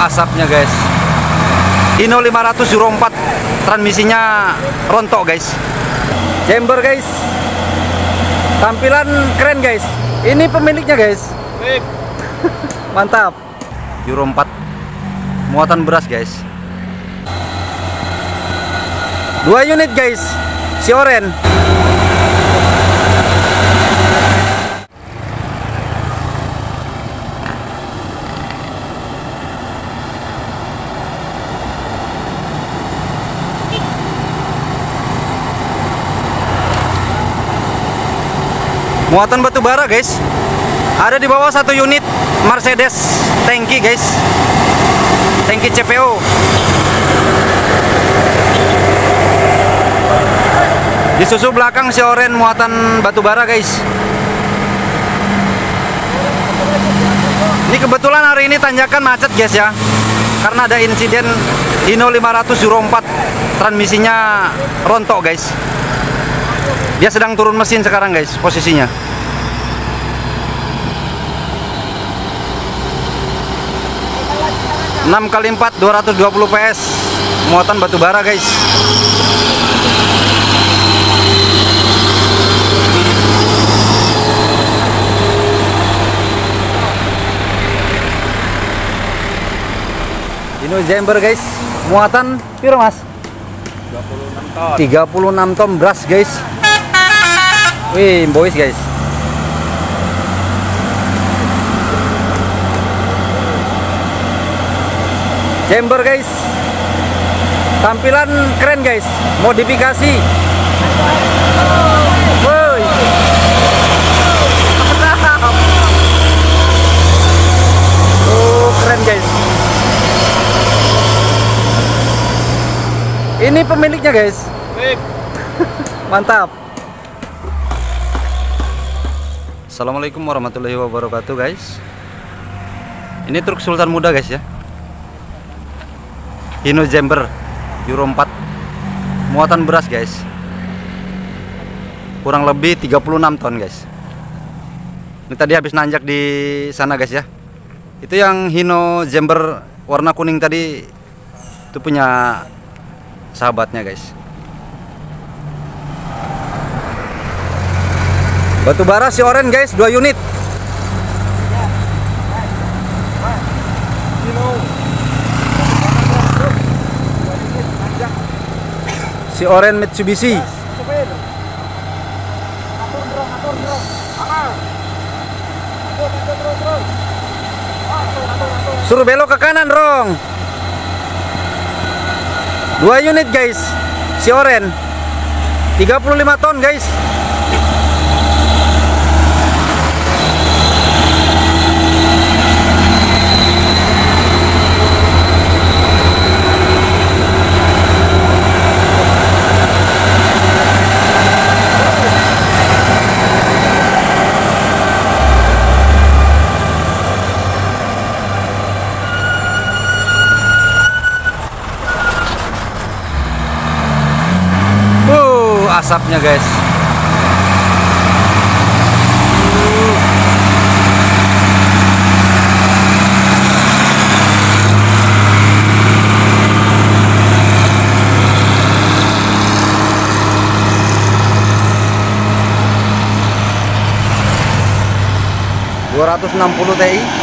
Asapnya guys. Hino 500 Euro 4, transmisinya rontok guys. Jember guys, tampilan keren guys. Ini pemiliknya guys. Mantap. Euro 4, muatan beras guys. 2 unit guys, si oren. Muatan batu bara guys. Ada di bawah 1 unit Mercedes tangki guys. Tangki CPO. Di susu belakang si oren muatan batu bara guys. Ini kebetulan hari ini tanjakan macet guys ya. Karena ada insiden Hino 500 Euro 4, transmisinya rontok guys. Dia sedang turun mesin sekarang guys posisinya. Enam kali 4 220 PS, muatan batu bara guys. Hino Jember guys, muatan piro mas? 36 ton. 36 ton beras guys. Wih, boys guys. Jember guys. Tampilan keren guys, modifikasi. Woi. Oh, keren guys. Ini pemiliknya guys. Mantap. Assalamualaikum warahmatullahi wabarakatuh guys. Ini truk Sultan Muda guys ya. Hino Jember Euro 4, muatan beras guys. Kurang lebih 36 ton guys. Ini tadi habis nanjak di sana guys ya. Itu yang Hino Jember warna kuning tadi, itu punya sahabatnya guys. Batu bara si oren guys, 2 unit. Si oren Mitsubishi. Suruh belok ke kanan, Rong. 2 unit guys, si oren 35 ton guys. Asapnya guys. Dua 260 Ti.